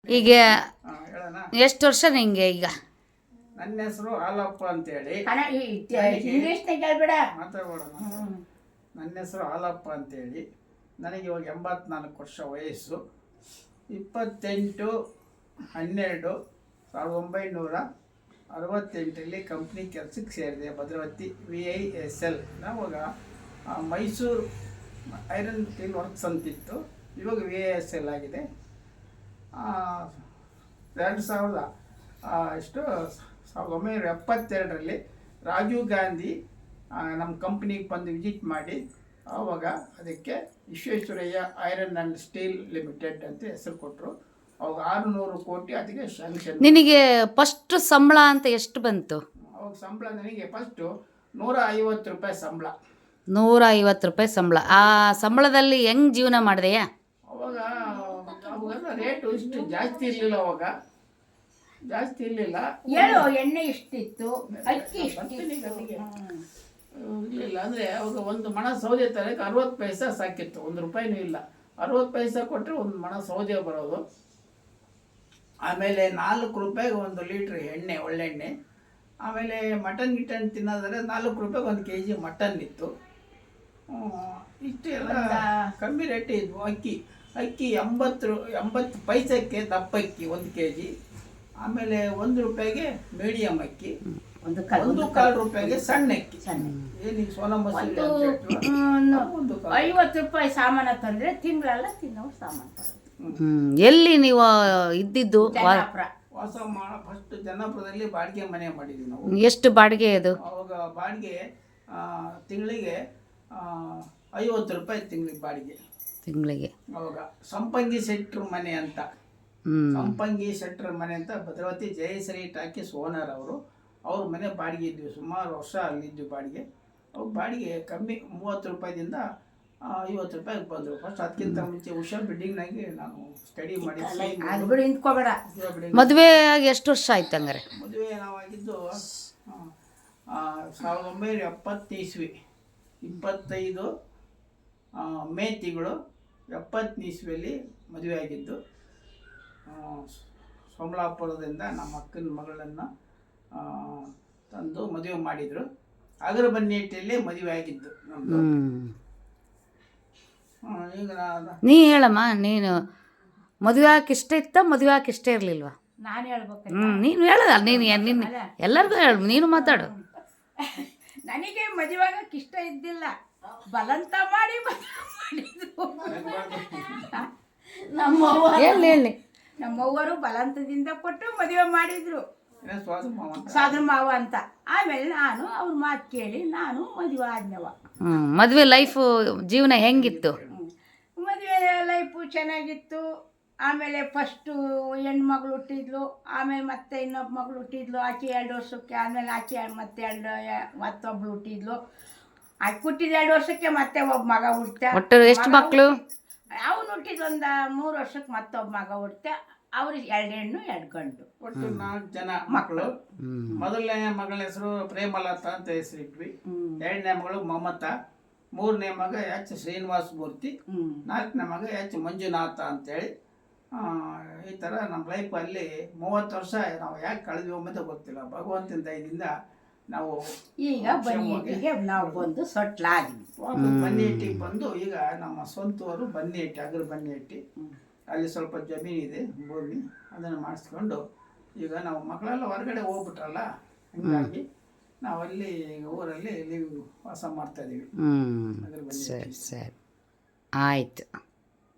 ಈಗ ಹೇಳೋಣ. ಎಷ್ಟು ವರ್ಷ ನಿಂಗೆ ಈಗ? ನನ್ನ ಹೆಸರು ಹಾಲಪ್ಪ ಅಂತೇಳಿ. ಇಂಗ್ಲೀಷ್ನಾಗ ಹೇಳ್ಬೇಡ. ಮಾತಾಡೋಣ. ನನ್ನ ಹೆಸರು ಹಾಲಪ್ಪ ಅಂತೇಳಿ. ನನಗೆ ಇವಾಗ 84 ವರ್ಷ ವಯಸ್ಸು. 28/12/1968 ಕಂಪ್ನಿ ಕೆಲಸಕ್ಕೆ ಸೇರಿದೆ. ಭದ್ರಾವತಿ VISL. ನಾವಾಗ ಮೈಸೂರು ಐರನ್ ಸ್ಟೀಲ್ ವರ್ಕ್ಸ್ ಅಂತಿತ್ತು, ಇವಾಗ VISL ಆಗಿದೆ. 1972ರಲ್ಲಿ ರಾಜೀವ್ ಗಾಂಧಿ ನಮ್ಮ ಕಂಪ್ನಿಗೆ ಬಂದು ವಿಸಿಟ್ ಮಾಡಿ, ಆವಾಗ ಅದಕ್ಕೆ Visvesvaraya iron and steel limited ಅಂತ ಹೆಸರು ಕೊಟ್ಟರು. ಅವಾಗ 600 ಕೋಟಿ ಅದಕ್ಕೆ ಶಾಂಕ್ಷನ್. ನಿನಗೆ ಫಸ್ಟ್ ಸಂಬಳ ಅಂತ ಎಷ್ಟು ಬಂತು? ಅವಾಗ ಸಂಬಳ ನನಗೆ ಫಸ್ಟು 150 ರೂಪಾಯಿ ಸಂಬಳ. 150 ರೂಪಾಯಿ ಸಂಬಳ. ಆ ಸಂಬಳದಲ್ಲಿ ಹೆಂಗೆ ಜೀವನ ಮಾಡಿದೆಯಾ? ಅವಾಗೆಲ್ಲ ರೇಟು ಇಷ್ಟು ಜಾಸ್ತಿ ಇರಲಿಲ್ಲ. ಅವಾಗ ಜಾಸ್ತಿ ಇರಲಿಲ್ಲ. ಹೇಳು, ಎಣ್ಣೆ ಇಷ್ಟಿತ್ತು, ಅಕ್ಕಿ ಇರಲಿಲ್ಲ. ಅಂದರೆ ಅವಾಗ ಒಂದು ಮಣ ಸೌದೆ ತರಕ್ಕೆ 60 ಪೈಸೆ ಸಾಕಿತ್ತು. 1 ರೂಪಾಯಿನೂ ಇಲ್ಲ. 60 ಪೈಸೆ ಕೊಟ್ಟರೆ ಒಂದು ಮಣ ಸೌದೆ ಬರೋದು. ಆಮೇಲೆ 4 ರೂಪಾಯಿಗೆ 1 ಲೀಟ್ರ್ ಎಣ್ಣೆ, ಒಳ್ಳೆಣ್ಣೆ. ಆಮೇಲೆ ಮಟನ್ ಗಿಟನ್ ತಿನ್ನೋದಾದ್ರೆ 4 ರೂಪಾಯಿಗೆ 1 kg ಮಟನ್ ಇತ್ತು. ಇಷ್ಟು ಎಲ್ಲ ಕಮ್ಮಿ ರೇಟ್ ಇದ್ವು. ಅಕ್ಕಿ 80 ಪೈಸೆಗೆ ದಪ್ಪ ಅಕ್ಕಿ 1 kg. ಆಮೇಲೆ 1 ರೂಪಾಯಿಗೆ ಮೀಡಿಯಂ ಅಕ್ಕಿ, 1 ರೂಪಾಯಿಗೆ ಸಣ್ಣ ಅಕ್ಕಿ. ಏನೀಗ ಸೋನಾ ಮಸೂರಿ 50 ರೂಪಾಯಿ ಸಾಮಾನು ತಂದ್ರೆ ತಿಂಗಳೆಲ್ಲ ತಿನ್ನೋ ಸಾಮಾನು. ಎಲ್ಲಿ ನೀವು ಇದ್ದಿದ್ದು? ವಾಸ ಫಸ್ಟ್ ಜನಪುರದಲ್ಲಿ ಬಾಡಿಗೆ ಮನೆ ಮಾಡಿದ್ವಿ ನಾವು. ಎಷ್ಟು ಬಾಡಿಗೆ ಅದು? ಅವಾಗ ಬಾಡಿಗೆ ತಿಂಗಳಿಗೆ 50 ರೂಪಾಯಿ ತಿಂಗಳಿಗೆ ಬಾಡಿಗೆ. ತಿಂಗಳಿಗೆ ಅವಾಗ ಸಂಪಂಗಿ ಶೆಟ್ರ್ ಮನೆ ಅಂತ, ಸಂಪಂಗಿ ಶೆಟ್ರ್ ಮನೆ ಅಂತ ಭದ್ರಾವತಿ ಜಯಶ್ರೀ ಟಾಕೀಸ್ ಓನರ್ ಅವರು. ಅವ್ರ ಮನೆ ಬಾಡಿಗೆ ಇದ್ವಿ. ಸುಮಾರು ವರ್ಷ ಅಲ್ಲಿದ್ವಿ ಬಾಡಿಗೆ. ಅವ್ರ ಬಾಡಿಗೆ ಕಮ್ಮಿ 30 ರೂಪಾಯಿದಿಂದ 50 ರೂಪಾಯಿಗೆ ಬಂದರು. ಫಸ್ಟ್ ಅದಕ್ಕಿಂತ ಮುಂಚೆ ಉಷಾ ಬಿಲ್ಡಿಂಗ್ನಾಗೆ ನಾನು ಸ್ಟಡಿ ಮಾಡಿ. ಮದುವೆ ಆಗಿ ಎಷ್ಟು ವರ್ಷ ಆಯ್ತು ಹಂಗಾರೆ? ಮದುವೆ ನಾವಾಗಿದ್ದು 1970 ಇಸ್ವಿ. 25 ಮೇ ತಿಂಗಳು 70 ಇಸ್ವಿಯಲ್ಲಿ ಮದುವೆ ಆಗಿದ್ದು. ಸೋಮಲಾಪುರದಿಂದ ನಮ್ಮ ಅಕ್ಕನ ಮಗಳನ್ನು ತಂದು ಮದುವೆ ಮಾಡಿದರು. ಅಗರಬನ್ನೇಟಿಯಲ್ಲಿ ಮದುವೆ ಆಗಿದ್ದು ನಮ್ಮದು. ಈಗ ನೀ ಹೇಳಮ್ಮ, ನೀನು ಮದುವೆ ಆಗಕ್ಕೆ ಇಷ್ಟ ಇತ್ತ, ಮದುವೆ ಆಗಕ್ಕೆ ಇಷ್ಟ ಇರಲಿಲ್ವಾ? ನಾನು ಹೇಳ್ಬೇಕು. ನೀನು ಹೇಳದ, ನೀನು ಎಲ್ಲರಿಗೂ ಹೇಳು, ನೀನು ಮಾತಾಡು. ನನಗೆ ಮದುವೆ ಆಗಕ್ಕೆ ಇಷ್ಟ ಇದ್ದಿಲ್ಲ, ಬಲಂತ ಮಾಡಿ ಹೇಳಿ. ನಮ್ಮವ್ವರು ಬಲಂತದಿಂದ ಕೊಟ್ಟು ಮದುವೆ ಮಾಡಿದ್ರು, ಸಾಧು ಮಾವ ಅಂತ. ಆಮೇಲೆ ನಾನು ಅವ್ರ ಮಾತು ಕೇಳಿ ನಾನು ಮದುವೆ ಆದ್ನವ. ಮದುವೆ ಲೈಫು ಜೀವನ ಹೆಂಗಿತ್ತು? ಮದುವೆ ಲೈಫು ಚೆನ್ನಾಗಿತ್ತು. ಆಮೇಲೆ ಫಸ್ಟು ಹೆಣ್ಮಗಳು ಹುಟ್ಟಿದ್ಲು, ಆಮೇಲೆ ಮತ್ತೆ ಇನ್ನೊಬ್ಬ ಮಗಳು ಹುಟ್ಟಿದ್ಲು. ಆಕೆ 2 ವರ್ಷಕ್ಕೆ. ಆಮೇಲೆ ಆಕೆ ಮತ್ತೊಬ್ಳು ಹುಟ್ಟಿದ್ಲು. ಆಕೆ ಹುಟ್ಟಿದ 2 ವರ್ಷಕ್ಕೆ ಮತ್ತೆ ಒಬ್ಬ ಮಗ ಹುಡ್ತ. ಒಟ್ಟು ಎಷ್ಟು ಮಕ್ಕಳು? ಅವನು ಹುಟ್ಟಿದ 3 ವರ್ಷಕ್ಕೆ ಮತ್ತೊಬ್ಬ ಮಗ ಹುಡ್ತ. ಅವ್ರಿಗೆ 2 ಹೆಣ್ಣು 2 ಗಂಡು, ಒಟ್ಟು 4 ಜನ ಮಕ್ಕಳು. ಮೊದಲನೇ ಮಗಳ ಹೆಸರು ಪ್ರೇಮಲತಾ ಅಂತ ಹೆಸರಿಟ್ವಿ. 2ನೇ ಮಗಳು ಮಮತಾ. 3ನೇ ಮಗ ಶ್ರೀನಿವಾಸ ಮೂರ್ತಿ. 4ನೇ ಮಗ ಮಂಜುನಾಥ ಅಂತೇಳಿ. ಈ ಥರ ನಮ್ಮ ಲೈಫಲ್ಲಿ 30 ವರ್ಷ ನಾವು ಯಾಕೆ ಕಳೆದ್ವಿ ಅಂತ ಗೊತ್ತಿಲ್ಲ. ಭಗವಂತನ ದಯದಿಂದ ನಾವು ಈಗ ಬನ್ನಿಹಟ್ಟಿಗೆ ನಾವು ಬಂದು ಸೊಟ್ಲಾದ್ವಿ. ಬನ್ನಿಹಟ್ಟಿಗೆ ಬಂದು ಈಗ ನಮ್ಮ ಸ್ವಂತವರು ಬನ್ನಿಹಟ್ಟಿ, ಅಗ್ರ ಬನ್ನಿಹಟ್ಟಿ. ಅಲ್ಲಿ ಸ್ವಲ್ಪ ಜಮೀನಿದೆ, ಭೂಮಿ. ಅದನ್ನು ಮಾಡಿಸ್ಕೊಂಡು ಈಗ ನಾವು ಮಕ್ಕಳೆಲ್ಲ ಹೊರಗಡೆ ಹೋಗ್ಬಿಟ್ರಲ್ಲ, ಹೀಗಾಗಿ ನಾವಲ್ಲಿ ಊರಲ್ಲಿ ವಾಸ ಮಾಡ್ತಾ ಇದ್ದೀವಿ. ಸರಿ ಆಯಿತು.